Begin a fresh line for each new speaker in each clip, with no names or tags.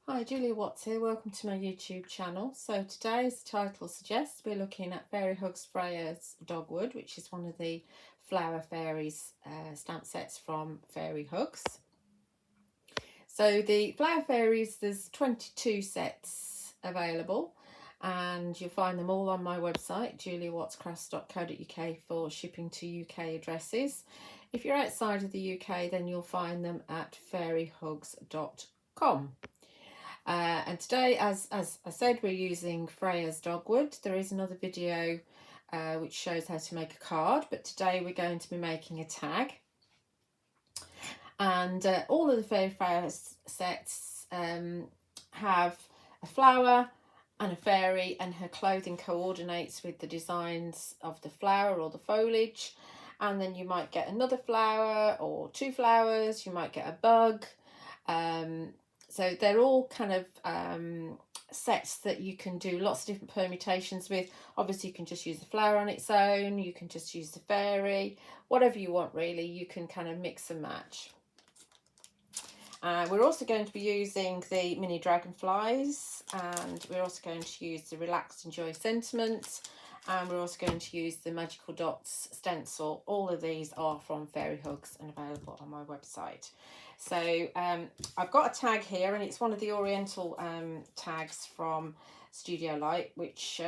Hi, Julia Watts here. Welcome to my YouTube channel. So today, as the title suggests, we're looking at Fairy Hugs Freya's Dogwood, which is one of the Flower Fairies stamp sets from Fairy Hugs. So the Flower Fairies, there's 22 sets available, and you'll find them all on my website, juliawattscrafts.co.uk, for shipping to UK addresses. If you're outside of the UK, then you'll find them at fairyhugs.com. And today, as I said, we're using Freya's Dogwood. There is another video which shows how to make a card, but today we're going to be making a tag. And all of the Fairy sets have a flower and a fairy, and her clothing coordinates with the designs of the flower or the foliage. And then you might get another flower or two flowers, you might get a bug. So they're all kind of sets that you can do lots of different permutations with. Obviously you can just use the flower on its own, you can just use the fairy, whatever you want really, you can kind of mix and match. We're also going to be using the Mini Dragonflies, and we're also going to use the Relax Enjoy Sentiment, and we're also going to use the Magical Dots stencil. All of these are from Fairy Hugs and available on my website. So I've got a tag here, and it's one of the Oriental tags from Studio Light, which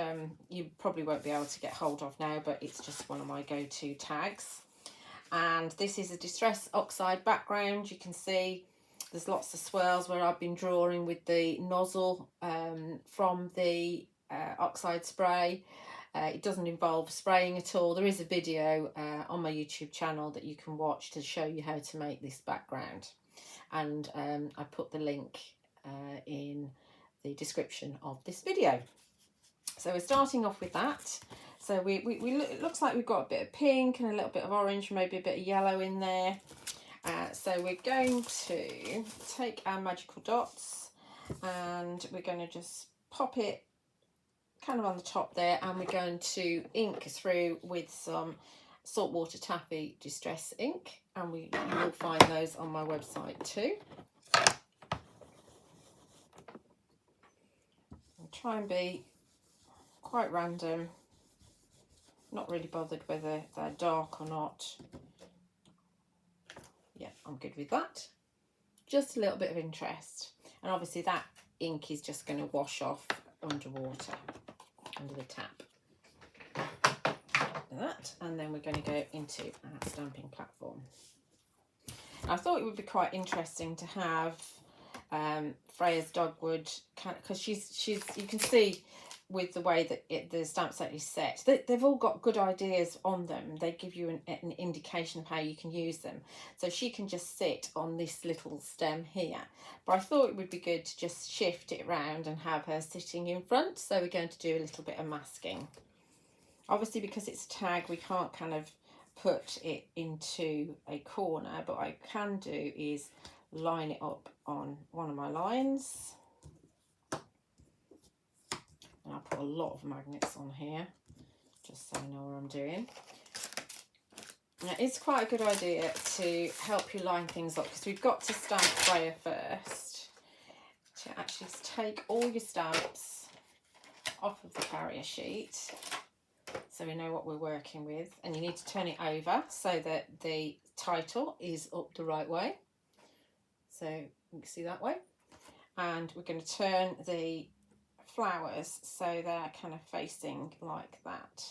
you probably won't be able to get hold of now, but it's just one of my go-to tags. And this is a Distress Oxide background. You can see there's lots of swirls where I've been drawing with the nozzle from the oxide spray. It doesn't involve spraying at all. There is a video on my YouTube channel that you can watch to show you how to make this background, and I put the link in the description of this video. So we're starting off with that. So it looks like we've got a bit of pink and a little bit of orange, maybe a bit of yellow in there. So we're going to take our magical dots and we're going to just pop it kind of on the top there, and we're going to ink through with some saltwater taffy distress ink, and you will find those on my website too. I'll try and be quite random, not really bothered whether they're dark or not. Yeah, I'm good with that. Just a little bit of interest, and obviously that ink is just going to wash off underwater, under the tap. Like that, and then we're going to go into our stamping platform. I thought it would be quite interesting to have Freya's Dogwood, because you can see with the way that the stamp set is set, they've all got good ideas on them. They give you an indication of how you can use them. So she can just sit on this little stem here, but I thought it would be good to just shift it around and have her sitting in front. So we're going to do a little bit of masking. Obviously, because it's a tag, we can't kind of put it into a corner, but what I can do is line it up on one of my lines. And I'll put a lot of magnets on here, just so I know what I'm doing. Now, it's quite a good idea to help you line things up, because we've got to stamp Freya first. To actually take all your stamps off of the carrier sheet, so we know what we're working with, and you need to turn it over so that the title is up the right way. So you can see that way. And we're going to turn the flowers so they're kind of facing like that.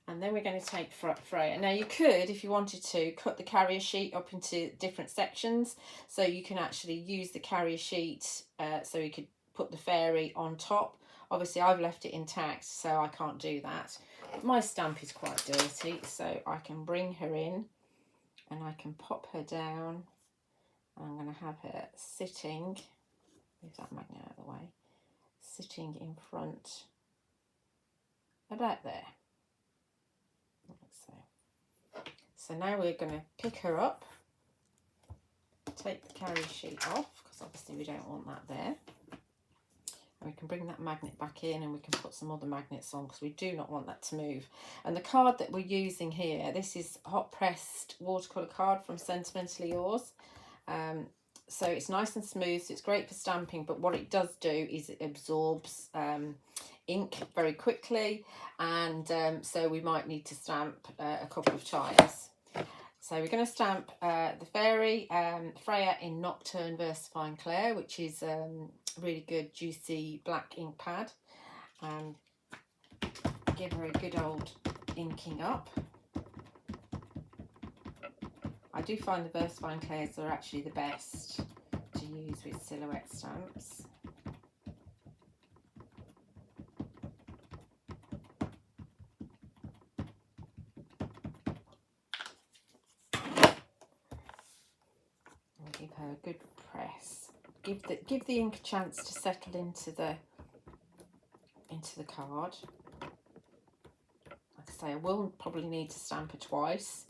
And then we're going to take Freya. Now you could, if you wanted to, cut the carrier sheet up into different sections, so you can actually use the carrier sheet so you could put the fairy on top. Obviously I've left it intact, so I can't do that. But my stamp is quite dirty, so I can bring her in and I can pop her down. I'm going to have her sitting, move that magnet out of the way, sitting in front about there. So now we're going to pick her up, take the carrier sheet off, because obviously we don't want that there. And we can bring that magnet back in, and we can put some other magnets on, because we do not want that to move. And the card that we're using here, this is hot pressed watercolour card from Sentimentally Yours. so it's nice and smooth, so it's great for stamping, but what it does do is it absorbs ink very quickly, and so we might need to stamp a couple of times. So we're going to stamp the fairy Freya in Nocturne Versafine Clair, which is really good juicy black ink pad. Give her a good old inking up. I do find the Versafine Clairs are actually the best to use with silhouette stamps. And give her a good press. Give the ink a chance to settle into the card. Like I say, I will probably need to stamp it twice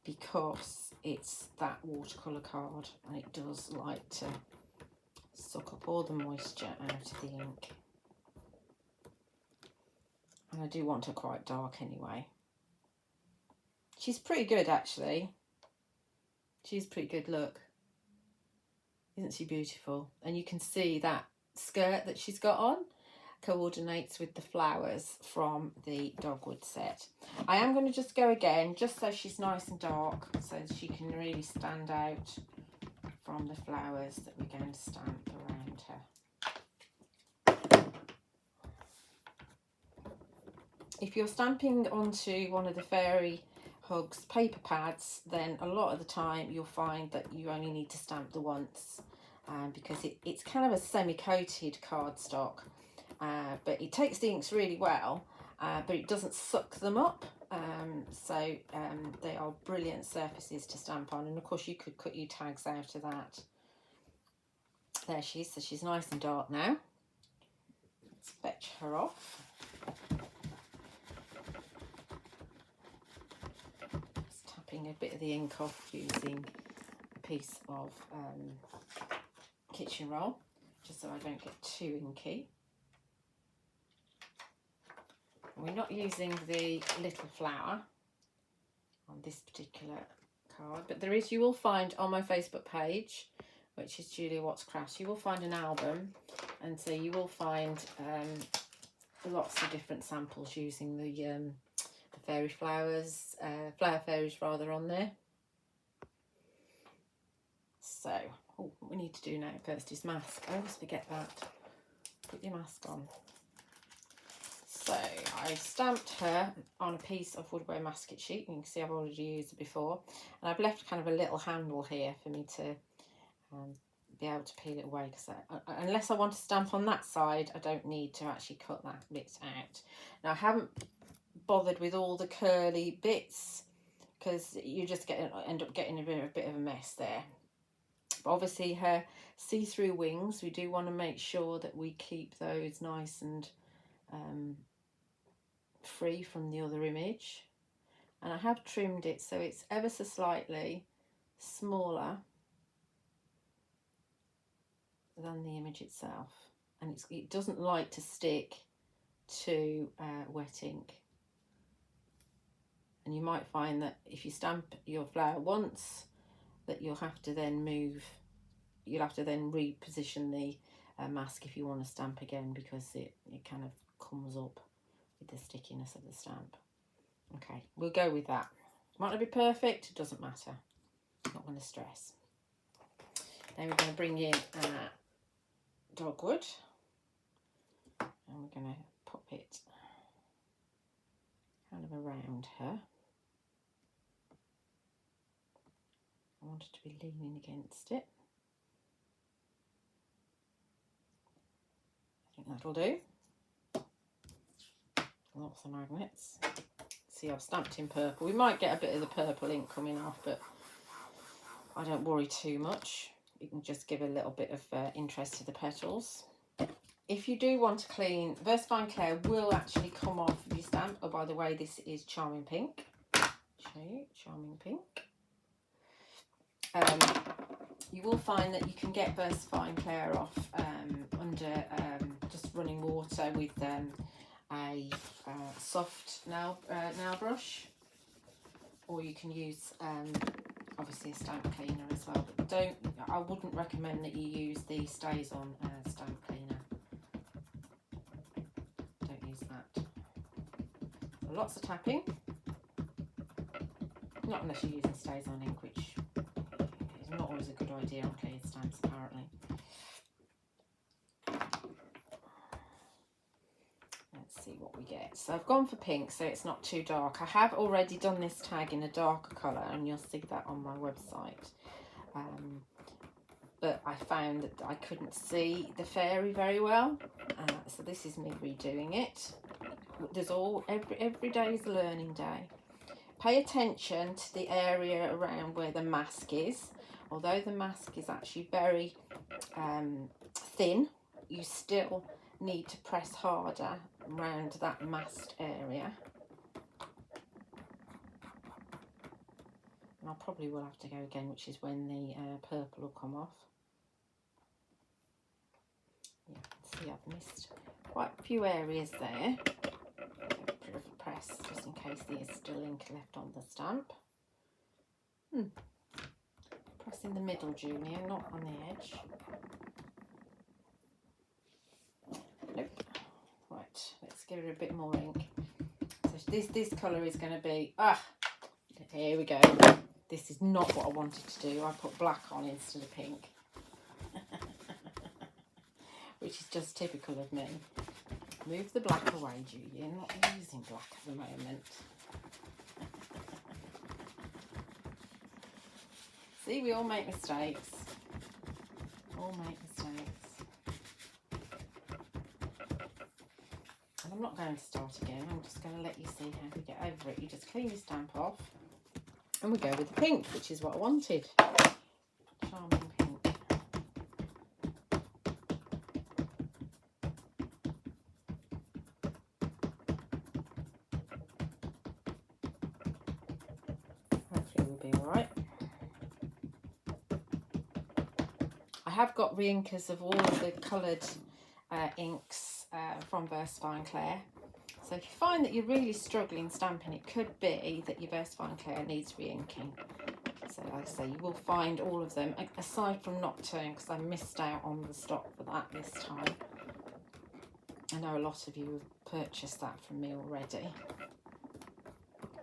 because it's that watercolour card and it does like to suck up all the moisture out of the ink. And I do want her quite dark anyway. She's pretty good actually. She's pretty good, look. Isn't she beautiful? And you can see that skirt that she's got on coordinates with the flowers from the Dogwood set. I am going to just go again, just so she's nice and dark, so she can really stand out from the flowers that we're going to stamp around her. If you're stamping onto one of the Fairy Hugs paper pads, then a lot of the time you'll find that you only need to stamp the once, because it's kind of a semi-coated cardstock. But it takes the inks really well, but it doesn't suck them up, so they are brilliant surfaces to stamp on. And of course you could cut your tags out of that. There she is, so she's nice and dark now. Let's fetch her off. Just tapping a bit of the ink off using a piece of kitchen roll, just so I don't get too inky. We're not using the little flower on this particular card, but there is, you will find on my Facebook page, which is Julia Watts Crafts, you will find an album, and so you will find lots of different samples using the fairy flowers, flower fairies rather, on there. So, what we need to do now first is mask. I always forget that. Put your mask on. So I stamped her on a piece of woodware masket sheet. You can see I've already used it before, and I've left kind of a little handle here for me to be able to peel it away, because unless I want to stamp on that side, I don't need to actually cut that bit out. Now I haven't bothered with all the curly bits because you just end up getting a bit of a mess there. But obviously her see-through wings, we do want to make sure that we keep those nice and free from the other image, and I have trimmed it so it's ever so slightly smaller than the image itself, and it doesn't like to stick to wet ink. And you might find that if you stamp your flower once, that you'll have to then reposition the mask if you want to stamp again, because it kind of comes up with the stickiness of the stamp. Okay, we'll go with that. Might not be perfect, it doesn't matter. Not going to stress. Then we're going to bring in Dogwood, and we're going to pop it kind of around her. I want it to be leaning against it. I think that'll do. Lots of magnets. See, I've stamped in purple. We might get a bit of the purple ink coming off, but I don't worry too much. You can just give a little bit of interest to the petals. If you do want to clean, Versafine Clair will actually come off your stamp. Oh, by the way, this is Charming Pink. Show you, Charming Pink. You will find that you can get Versafine Clair off under just running water with a soft nail brush, or you can use obviously a stamp cleaner as well, but I wouldn't recommend that you use the Stays On stamp cleaner. Don't use that. So lots of tapping, not unless you're using Stays On ink, which is not always a good idea on cleared stamps apparently. Let's see what we get. So I've gone for pink, so it's not too dark. I have already done this tag in a darker colour, and you'll see that on my website. But I found that I couldn't see the fairy very well, so this is me redoing it. There's every day is a learning day. Pay attention to the area around where the mask is. Although the mask is actually very thin, you still need to press harder around that masked area. And I probably will have to go again, which is when the purple will come off. Yeah, see, I've missed quite a few areas there. Press just in case there is still ink left on the stamp. Press in the middle, Julia, not on the edge. Nope. Right, let's give it a bit more ink. So this colour is going to be, here we go. This is not what I wanted to do. I put black on instead of pink. Which is just typical of me. Move the black away, Julie. I'm not using black at the moment. See, we all make mistakes. All make mistakes. And I'm not going to start again. I'm just going to let you see how we get over it. You just clean your stamp off. And we go with the pink, which is what I wanted. Charming pink. I have got re-inkers of all of the coloured inks from Versafine Claire. So if you find that you're really struggling stamping, it could be that your Versafine Claire needs re-inking. So like I say, you will find all of them, aside from Nocturne, because I missed out on the stock for that this time. I know a lot of you have purchased that from me already.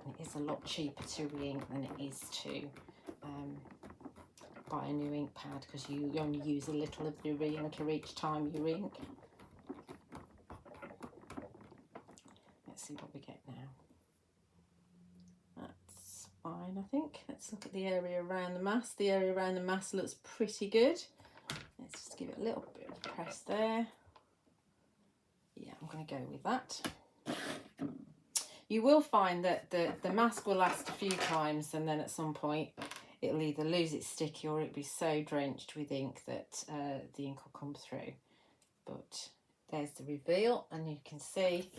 And it is a lot cheaper to re-ink than it is to buy a new ink pad, because you only use a little of the re-inker each time you ink. Let's see what we get now. That's fine, I think. Let's look at the area around the mask. The area around the mask looks pretty good. Let's just give it a little bit of a press there. Yeah, I'm going to go with that. You will find that the mask will last a few times, and then at some point it'll either lose its sticky or it'll be so drenched with ink that the ink will come through. But there's the reveal, and you can see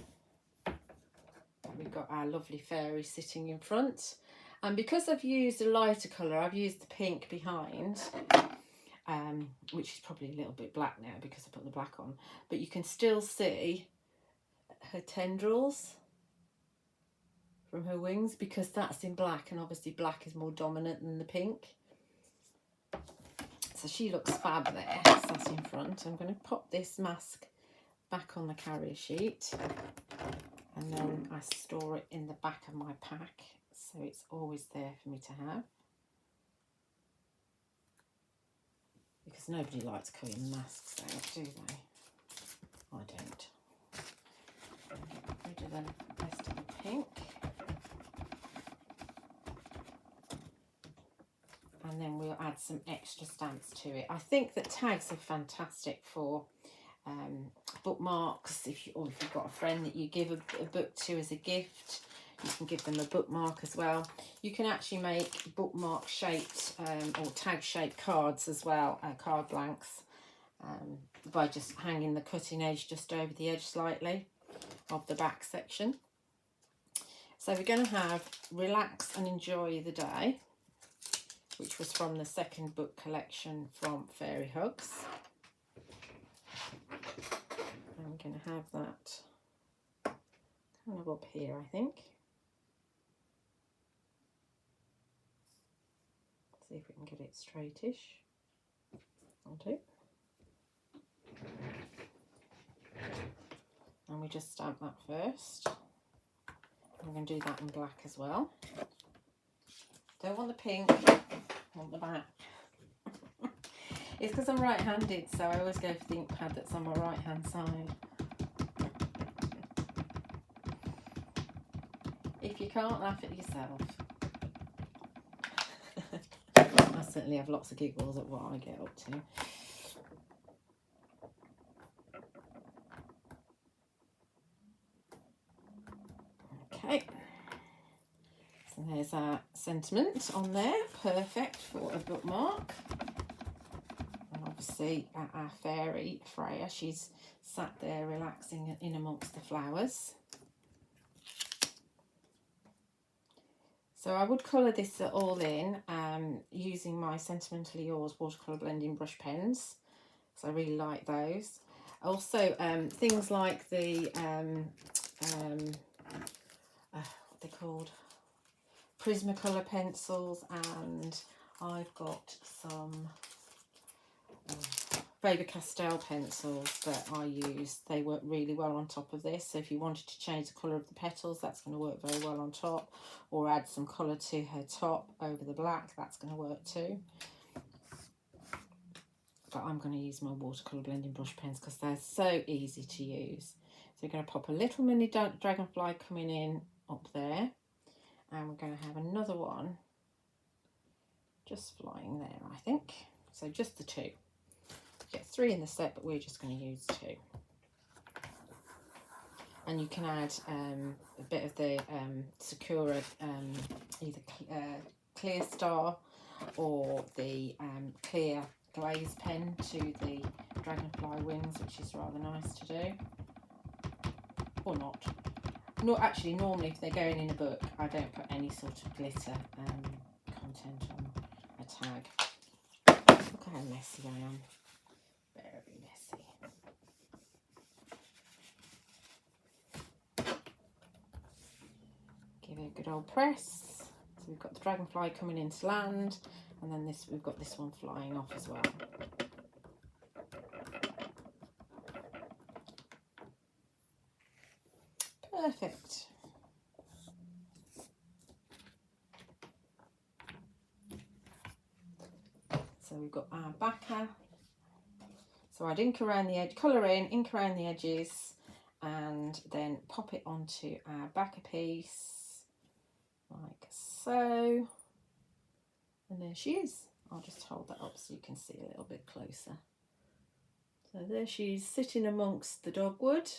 we've got our lovely fairy sitting in front. And because I've used a lighter colour, I've used the pink behind, which is probably a little bit black now because I put the black on, but you can still see her tendrils from her wings, because that's in black, and obviously black is more dominant than the pink. So she looks fab there, sat in front. I'm going to pop this mask back on the carrier sheet, and then I store it in the back of my pack, so it's always there for me to have. Because nobody likes cutting masks out, do they? I don't. Get rid of the rest of the pink. And then we'll add some extra stamps to it. I think that tags are fantastic for bookmarks. If you've got a friend that you give a book to as a gift, you can give them a bookmark as well. You can actually make bookmark shaped or tag shaped cards as well, card blanks, by just hanging the cutting edge just over the edge slightly of the back section. So we're going to have Relax and Enjoy the Day, which was from the second book collection from Fairy Hugs. I'm going to have that kind of up here, I think. See if we can get it straightish. I'll do. And we just stamp that first. We're going to do that in black as well. Don't want the pink, I want the back. It's because I'm right-handed, so I always go for the ink pad that's on my right-hand side. If you can't laugh at yourself. I certainly have lots of giggles at what I get up to. Okay. So there's our sentiment on there, perfect for a bookmark. And obviously our fairy, Freya, she's sat there relaxing in amongst the flowers. So I would colour this all in using my Sentimentally Yours watercolour blending brush pens, because I really like those. Also things like the, what they're called, Prismacolor pencils, and I've got some Faber-Castell pencils that I use. They work really well on top of this, so if you wanted to change the colour of the petals, that's going to work very well on top, or add some colour to her top over the black, that's going to work too. But I'm going to use my watercolour blending brush pens because they're so easy to use. So we're going to pop a little mini dragonfly coming in up there, and we're going to have another one just flying there, I think. So just the two. Get 3 in the set, but we're just going to use 2. And you can add a bit of the Sakura, either Clear Star or the clear glaze pen to the dragonfly wings, which is rather nice to do. Or not. No, actually, normally if they're going in a book, I don't put any sort of glitter content on a tag. Look how messy I am. Very messy. Give it a good old press. So we've got the dragonfly coming into land, and then this, we've got this one flying off as well. Perfect. So we've got our backer. So I'd ink around the edge, colour in, ink around the edges, and then pop it onto our backer piece, like so. And there she is. I'll just hold that up so you can see a little bit closer. So there she is, sitting amongst the dogwood.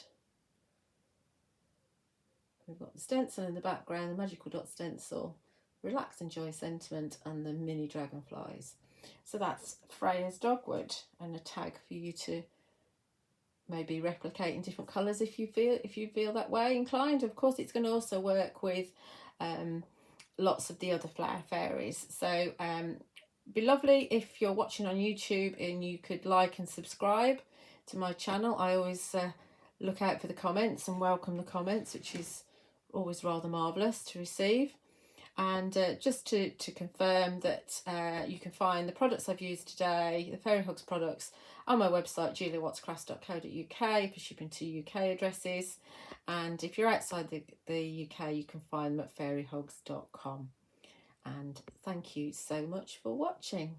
We've got the stencil in the background, the magical dot stencil, relax, enjoy sentiment, and the mini dragonflies. So that's Freya's Dogwood, and a tag for you to maybe replicate in different colours if you feel that way inclined. Of course, it's going to also work with lots of the other flower fairies. So be lovely if you're watching on YouTube and you could like and subscribe to my channel. I always look out for the comments and welcome the comments, which is always rather marvellous to receive. And just to confirm that you can find the products I've used today, the Fairy Hugs products, on my website juliawattscrafts.co.uk for shipping to UK addresses. And if you're outside the UK, you can find them at fairyhugs.com. And thank you so much for watching.